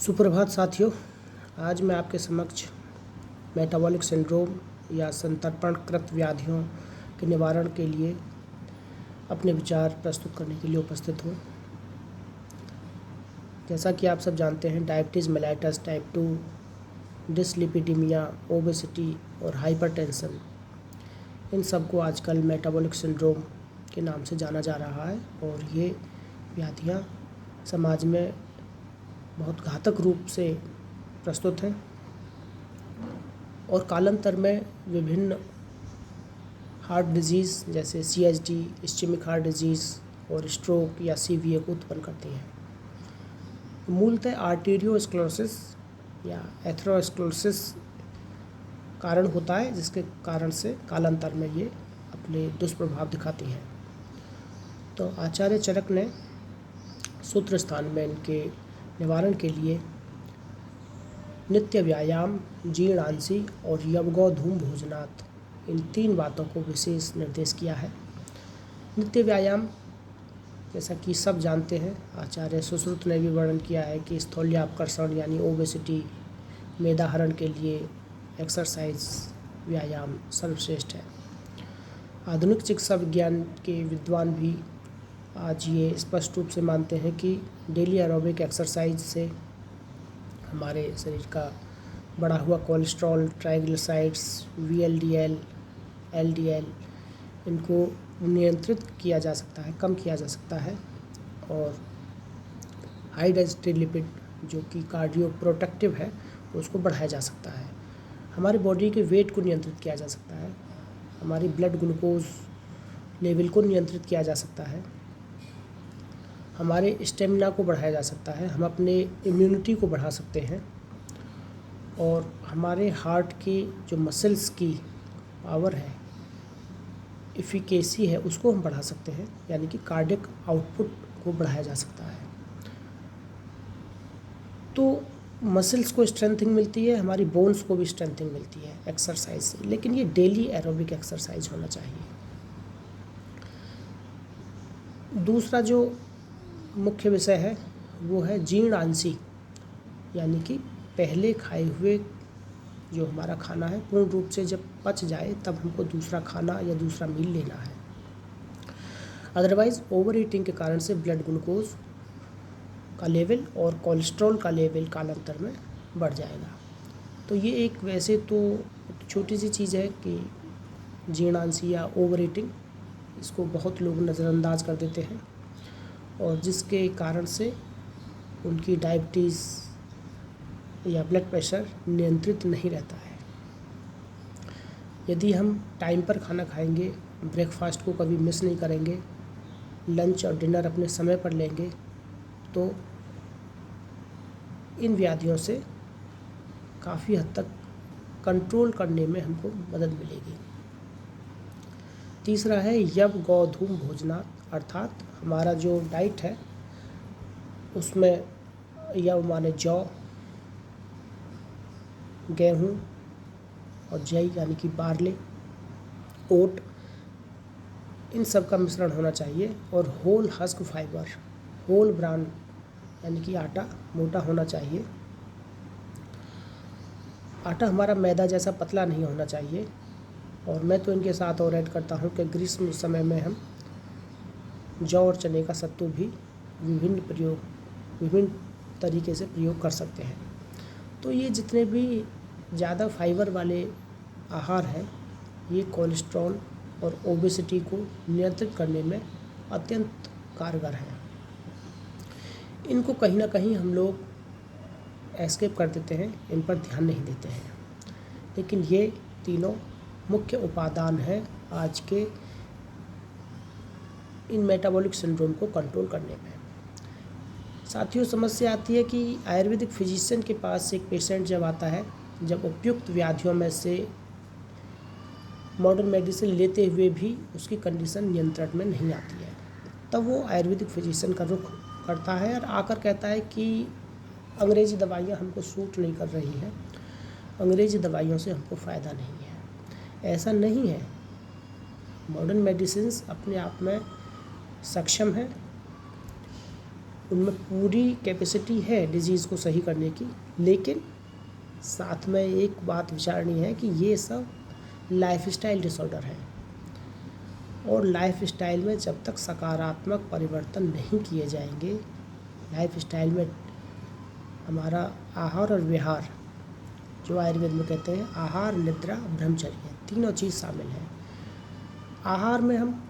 सुप्रभात साथियों। आज मैं आपके समक्ष मेटाबॉलिक सिंड्रोम या संतर्पणकृत व्याधियों के निवारण के लिए अपने विचार प्रस्तुत करने के लिए उपस्थित हूँ। जैसा कि आप सब जानते हैं, diabetes mellitus type 2, dyslipidaemia, obesity और हाइपरटेंशन, इन सब को आजकल मेटाबॉलिक सिंड्रोम के नाम से जाना जा रहा है और ये व्याधियाँ समाज में बहुत घातक रूप से प्रस्तुत हैं और कालांतर में विभिन्न हार्ट डिजीज़ जैसे CHD, इस्चेमिक हार्ट डिजीज़ और स्ट्रोक या CVA को उत्पन्न करती हैं। मूलतः आर्टेरियोस्क्लेरोसिस या एथेरोस्क्लेरोसिस कारण होता है, जिसके कारण से कालांतर में ये अपने दुष्प्रभाव दिखाती हैं। तो आचार्य चरक ने सूत्र स्थान में इनके निवारण के लिए नित्य व्यायाम, जीर्णांसी और यवगौ धूम भोजनात्, इन 3 बातों को विशेष निर्देश किया है। नित्य व्यायाम, जैसा कि सब जानते हैं, आचार्य सुश्रुत ने भी वर्णन किया है कि स्थूल्यापकर्षण यानी ओबेसिटी, मेदाहरण के लिए एक्सरसाइज व्यायाम सर्वश्रेष्ठ है। आधुनिक चिकित्सा विज्ञान के विद्वान भी आज ये स्पष्ट रूप से मानते हैं कि डेली एरोबिक एक्सरसाइज से हमारे शरीर का बढ़ा हुआ कोलेस्ट्रॉल, ट्राइग्लिसराइड्स, VLDL, LDL, इनको नियंत्रित किया जा सकता है, कम किया जा सकता है और हाई डेंसिटी लिपिड जो कि कार्डियो प्रोटेक्टिव है उसको बढ़ाया जा सकता है। हमारी बॉडी के वेट को नियंत्रित किया जा सकता है, हमारी ब्लड ग्लूकोज लेवल को नियंत्रित किया जा सकता है, हमारे स्टेमिना को बढ़ाया जा सकता है, हम अपने इम्यूनिटी को बढ़ा सकते हैं और हमारे हार्ट की जो मसल्स की पावर है, इफ़िकेसी है, उसको हम बढ़ा सकते हैं, यानी कि कार्डियक आउटपुट को बढ़ाया जा सकता है। तो मसल्स को स्ट्रेंथिंग मिलती है, हमारी बोन्स को भी स्ट्रेंथिंग मिलती है एक्सरसाइज से, लेकिन ये डेली एरोबिक एक्सरसाइज होना चाहिए। दूसरा जो मुख्य विषय है वो है जीर्णांसी, यानी कि पहले खाए हुए जो हमारा खाना है पूर्ण रूप से जब पच जाए तब हमको दूसरा खाना या दूसरा मील लेना है। अदरवाइज़ ओवर ईटिंग के कारण से ब्लड ग्लूकोज का लेवल और कोलेस्ट्रॉल का लेवल कालांतर में बढ़ जाएगा। तो ये एक वैसे तो छोटी सी चीज़ है कि जीर्णांसी या ओवर ईटिंग, इसको बहुत लोग नज़रअंदाज कर देते हैं और जिसके कारण से उनकी डायबिटीज़ या ब्लड प्रेशर नियंत्रित नहीं रहता है। यदि हम टाइम पर खाना खाएंगे, ब्रेकफास्ट को कभी मिस नहीं करेंगे, लंच और डिनर अपने समय पर लेंगे, तो इन व्याधियों से काफ़ी हद तक कंट्रोल करने में हमको मदद मिलेगी। तीसरा है यवगौ धूम भोजनात्, अर्थात हमारा जो डाइट है उसमें यव माने जौ, गेहूँ और जई यानी कि बार्ले, ओट, इन सब का मिश्रण होना चाहिए और whole husk fibre, whole bran यानी कि आटा मोटा होना चाहिए। आटा हमारा मैदा जैसा पतला नहीं होना चाहिए। और मैं तो इनके साथ और ऐड करता हूँ कि ग्रीष्म समय में हम जौ और चने का सत्तू भी विभिन्न तरीके से प्रयोग कर सकते हैं। तो ये जितने भी ज़्यादा फाइबर वाले आहार हैं, ये कोलेस्ट्रॉल और ओबेसिटी को नियंत्रित करने में अत्यंत कारगर हैं। इनको कहीं ना कहीं हम लोग एस्केप कर देते हैं, इन पर ध्यान नहीं देते हैं, लेकिन ये तीनों मुख्य उपादान हैं आज के इन मेटाबॉलिक सिंड्रोम को कंट्रोल करने में। साथियों, समस्या आती है कि आयुर्वेदिक फिजिशियन के पास एक पेशेंट जब आता है, जब उपयुक्त व्याधियों में से मॉडर्न मेडिसिन लेते हुए भी उसकी कंडीशन नियंत्रण में नहीं आती है, तब वो आयुर्वेदिक फिजिशियन का रुख करता है और आकर कहता है कि अंग्रेज़ी दवाइयाँ हमको सूट नहीं कर रही हैं, अंग्रेज़ी दवाइयों से हमको फ़ायदा नहीं है। ऐसा नहीं है, मॉडर्न मेडिसिन्स अपने आप में सक्षम हैं, उनमें पूरी कैपेसिटी है डिजीज़ को सही करने की, लेकिन साथ में एक बात विचारनी है कि ये सब लाइफस्टाइल डिसऑर्डर है, और लाइफस्टाइल में जब तक सकारात्मक परिवर्तन नहीं किए जाएंगे, लाइफस्टाइल में हमारा आहार और विहार, जो आयुर्वेद में कहते हैं आहार, निद्रा, ब्रह्मचर्य, तीनों चीज़ शामिल हैं। आहार में हम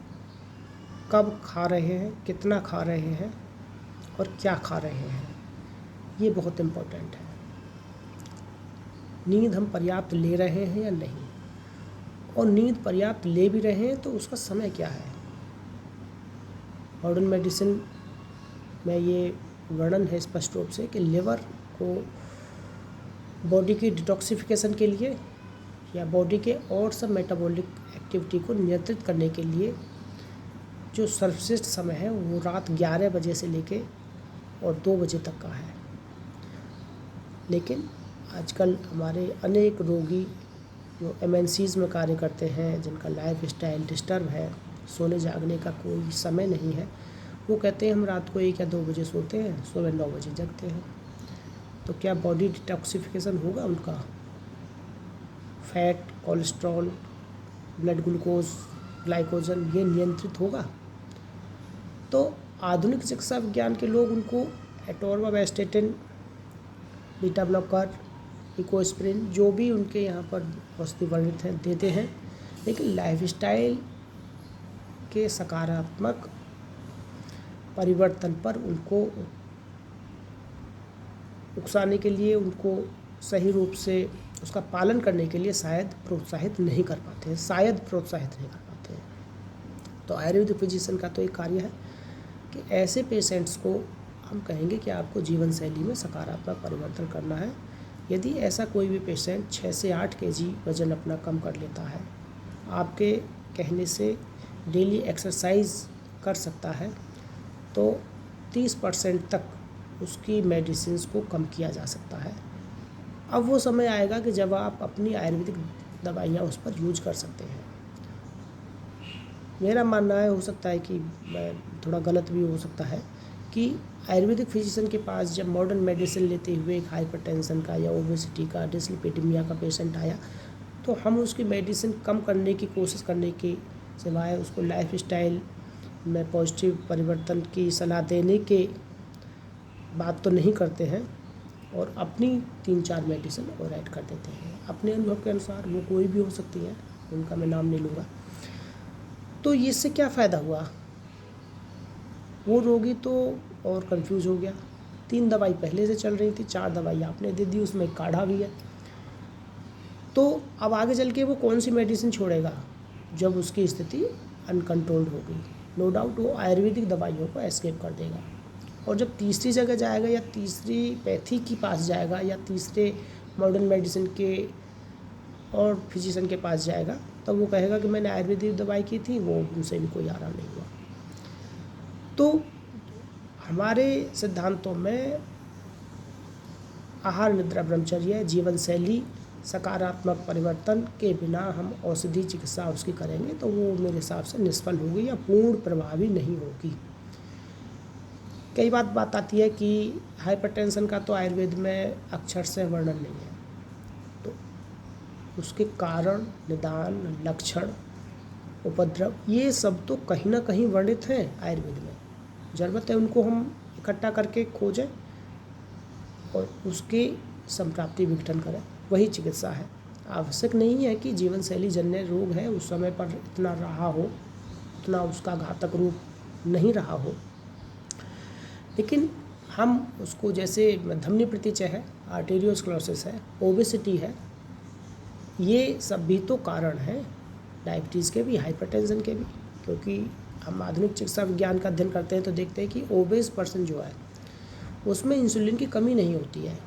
कब खा रहे हैं, कितना खा रहे हैं और क्या खा रहे हैं, ये बहुत इम्पोर्टेंट है। नींद हम पर्याप्त ले रहे हैं या नहीं, और नींद पर्याप्त ले भी रहे हैं तो उसका समय क्या है। मॉडर्न मेडिसिन में ये वर्णन है स्पष्ट रूप से कि लिवर को बॉडी की डिटॉक्सिफिकेशन के लिए या बॉडी के और सब मेटाबॉलिक एक्टिविटी को नियंत्रित करने के लिए जो सर्वश्रेष्ठ समय है वो रात 11 बजे से लेके और 2 बजे तक का है। लेकिन आजकल हमारे अनेक रोगी जो MNCs में कार्य करते हैं, जिनका लाइफ स्टाइल डिस्टर्ब है, सोने जागने का कोई समय नहीं है, वो कहते हैं हम रात को 1 या 2 बजे सोते हैं, सुबह 9 बजे जगते हैं। तो क्या बॉडी डिटॉक्सिफिकेशन होगा उनका? Fat, cholesterol, blood glucose, glycogen ये नियंत्रित होगा? तो आधुनिक चिकित्सा विज्ञान के लोग उनको एटोर्वास्टेटिन, बीटा ब्लॉकर, इकोस्प्रिन, जो भी उनके यहाँ पर औषधि वर्णित हैं, देते हैं, लेकिन लाइफस्टाइल के सकारात्मक परिवर्तन पर उनको उकसाने के लिए, उनको सही रूप से उसका पालन करने के लिए शायद प्रोत्साहित नहीं कर पाते हैं। तो आयुर्वेदिक फिजिशियन का तो एक कार्य है कि ऐसे पेशेंट्स को हम कहेंगे कि आपको जीवन शैली में सकारात्मक परिवर्तन करना है। यदि ऐसा कोई भी पेशेंट 6 से 8 kg वज़न अपना कम कर लेता है, आपके कहने से डेली एक्सरसाइज कर सकता है, तो 30% तक उसकी मेडिसिन्स को कम किया जा सकता है। अब वो समय आएगा कि जब आप अपनी आयुर्वेदिक दवाइयाँ उस पर यूज कर सकते हैं। मेरा मानना है, हो सकता है कि मैं थोड़ा गलत भी हो सकता है, कि आयुर्वेदिक फिजिशियन के पास जब मॉडर्न मेडिसिन लेते हुए एक हाइपरटेंशन का या ओबेसिटी का, डिसलिपिडेमिया का पेशेंट आया, तो हम उसकी मेडिसिन कम करने की कोशिश करने के सिवाय उसको लाइफस्टाइल में पॉजिटिव परिवर्तन की सलाह देने के बात तो नहीं करते हैं, और अपनी 3-4 मेडिसिन और ऐड कर देते हैं अपने अनुभव के अनुसार। वो कोई भी हो सकती है, उनका मैं नाम नहीं लूँगा। तो इससे क्या फ़ायदा हुआ? वो रोगी तो और कंफ्यूज हो गया। 3 दवाई पहले से चल रही थी, 4 दवाई आपने दे दी, उसमें काढ़ा भी है। तो अब आगे चल के वो कौन सी मेडिसिन छोड़ेगा जब उसकी स्थिति अनकंट्रोल्ड होगी? नो डाउट वो आयुर्वेदिक दवाइयों को एस्केप कर देगा, और जब तीसरी जगह जाएगा या तीसरी पैथी के पास जाएगा या तीसरे मॉडर्न मेडिसिन के और फिजिशियन के पास जाएगा, तब वो कहेगा कि मैंने आयुर्वेदिक दवाई की थी, वो उनसे भी कोई आराम नहीं हुआ। तो हमारे सिद्धांतों में आहार, निद्रा, ब्रह्मचर्य, जीवन शैली, सकारात्मक परिवर्तन के बिना हम औषधि चिकित्सा उसकी करेंगे तो वो मेरे हिसाब से निष्फल होगी या पूर्ण प्रभावी नहीं होगी। कई बात आती है कि हाइपरटेंशन का तो आयुर्वेद में अक्षर से वर्णन नहीं है, तो उसके कारण, निदान, लक्षण, उपद्रव, ये सब तो कहीं ना कहीं वर्णित हैं आयुर्वेद में। ज़रूरत है उनको हम इकट्ठा करके खोजें और उसके संप्राप्ति विघटन करें, वही चिकित्सा है। आवश्यक नहीं है कि जीवन शैली जन्य रोग है उस समय पर इतना रहा हो, इतना उसका घातक रूप नहीं रहा हो, लेकिन हम उसको, जैसे धमनी प्रतिचय है, आर्टेरियोस्क्लेरोसिस है, ओबेसिटी है, ये सब भी तो कारण हैं डायबिटीज़ के भी, हाइपरटेंशन के भी। क्योंकि हम आधुनिक चिकित्सा विज्ञान का अध्ययन करते हैं तो देखते हैं कि ओबेस पर्सन जो है उसमें इंसुलिन की कमी नहीं होती है,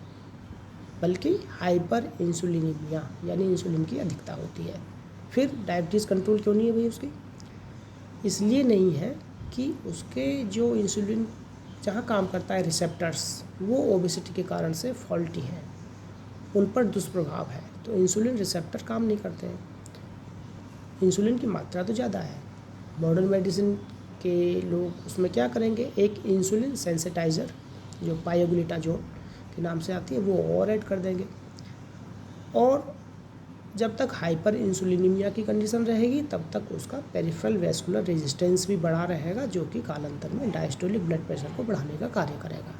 बल्कि हाइपर इंसुलिनीमिया यानी इंसुलिन की अधिकता होती है। फिर डायबिटीज़ कंट्रोल क्यों नहीं है भाई उसकी? इसलिए नहीं है कि उसके जो इंसुलिन जहाँ काम करता है रिसेप्टर्स, वो ओबेसिटी के कारण से फॉल्टी हैं, उन पर दुष्प्रभाव है, तो इंसुलिन रिसेप्टर काम नहीं करते हैं। इंसुलिन की मात्रा तो ज़्यादा है। मॉडर्न मेडिसिन के लोग उसमें क्या करेंगे, एक इंसुलिन सेंसिटाइज़र जो पायोग्लूटाजोन के नाम से आती है वो और ऐड कर देंगे। और जब तक हाइपर इंसुलिनीमिया की कंडीशन रहेगी तब तक उसका पेरिफेरल वैस्कुलर रेजिस्टेंस भी बढ़ा रहेगा, जो कि कालांतर में डायस्टोलिक ब्लड प्रेशर को बढ़ाने का कार्य करेगा।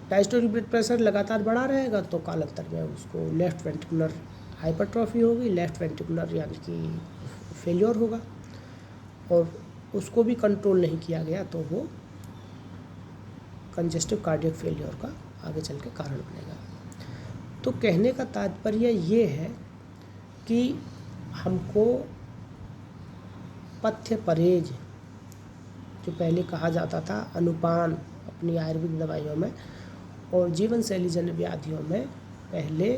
डायस्टोलिक ब्लड प्रेशर लगातार बढ़ा रहेगा तो कालांतर में उसको लेफ्ट वेंट्रिकुलर हाइपरट्रॉफी होगी, लेफ्ट वेंट्रिकुलर यानी कि फेलियर होगा, और उसको भी कंट्रोल नहीं किया गया तो वो कंजेस्टिव कार्डियक फेलियर का आगे चल के कारण बनेगा। तो कहने का तात्पर्य ये है कि हमको पथ्य परहेज, जो पहले कहा जाता था अनुपान अपनी आयुर्वेदिक दवाइयों में और जीवन शैली जन्य व्याधियों में, पहले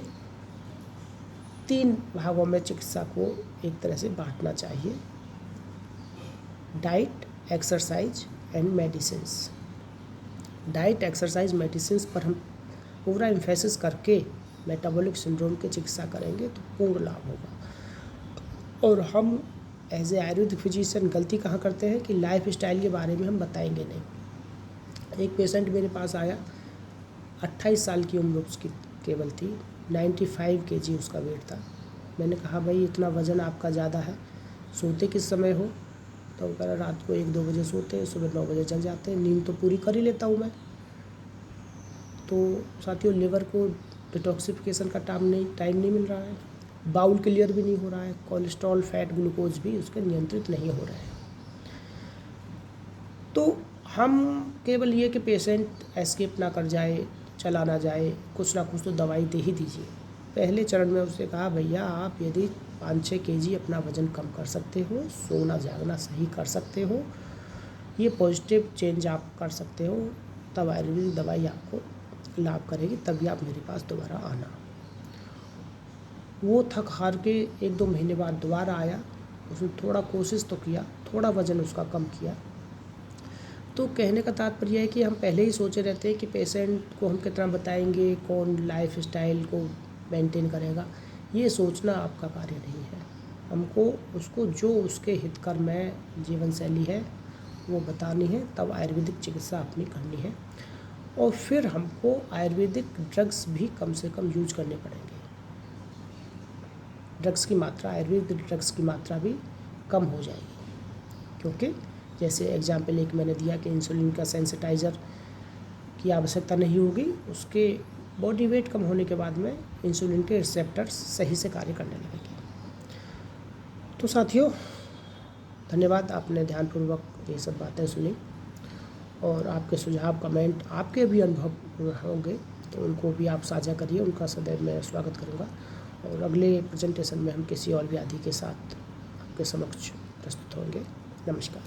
3 भागों में चिकित्सा को एक तरह से बांटना चाहिए: diet, exercise and medicines. Diet, exercise, medicines पर हम पूरा एम्फेसिस करके मेटाबॉलिक सिंड्रोम की चिकित्सा करेंगे तो पूर्ण लाभ होगा। और हम एज ए आयुर्वेदिक फिजिशियन गलती कहाँ करते हैं कि लाइफ स्टाइल के बारे में हम बताएंगे नहीं। एक पेशेंट मेरे पास आया, 28 साल की उम्र उसकी केवल थी, 95 kg उसका वेट था। मैंने कहा भाई इतना वज़न आपका ज़्यादा है, सोते किस समय हो? तो वो कह रहा रात को 1-2 बजे सोते हैं, सुबह 9 बजे जग जाते हैं, नींद तो पूरी कर ही लेता हूँ मैं। तो साथियों, लिवर को डिटॉक्सिफिकेशन का टाइम नहीं मिल रहा है, बाउल क्लियर भी नहीं हो रहा है, कोलेस्ट्रॉल, फैट, ग्लूकोज भी उसके नियंत्रित नहीं हो रहे हैं। तो हम केवल ये कि पेशेंट एस्केप ना कर जाए, चला ना जाए, कुछ ना कुछ तो दवाई दे ही दीजिए। पहले चरण में उससे कहा भैया आप यदि 5-6 kg अपना वज़न कम कर सकते हो, सोना जागना सही कर सकते हो, ये पॉजिटिव चेंज आप कर सकते हो, तब आयुर्वेदिक दवाई आपको लाभ करेगी, तभी आप मेरे पास दोबारा आना। वो थक हार के 1-2 महीने बाद दोबारा आया, उसने थोड़ा कोशिश तो किया, थोड़ा वज़न उसका कम किया। तो कहने का तात्पर्य है कि हम पहले ही सोचे रहते हैं कि पेशेंट को हम कितना बताएंगे, कौन लाइफ स्टाइल को मेंटेन करेगा, ये सोचना आपका कार्य नहीं है। हमको उसको जो उसके हितकर में जीवन शैली है वो बतानी है, तब आयुर्वेदिक चिकित्सा अपनी करनी है। और फिर हमको आयुर्वेदिक ड्रग्स भी कम से कम यूज करने पड़ेंगे। ड्रग्स की मात्रा, आयुर्वेदिक ड्रग्स की मात्रा भी कम हो जाएगी, क्योंकि जैसे एग्जाम्पल एक मैंने दिया कि इंसुलिन का सेंसिटाइज़र की आवश्यकता नहीं होगी, उसके बॉडी वेट कम होने के बाद में इंसुलिन के रिसेप्टर्स सही से कार्य करने लगेंगे। तो साथियों, धन्यवाद, आपने ध्यानपूर्वक ये सब बातें सुनी, और आपके सुझाव, कमेंट, आपके भी अनुभव होंगे तो उनको भी आप साझा करिए, उनका सदैव मैं स्वागत करूँगा। और अगले प्रेजेंटेशन में हम किसी और व्याधि के साथ आपके समक्ष प्रस्तुत होंगे। नमस्कार।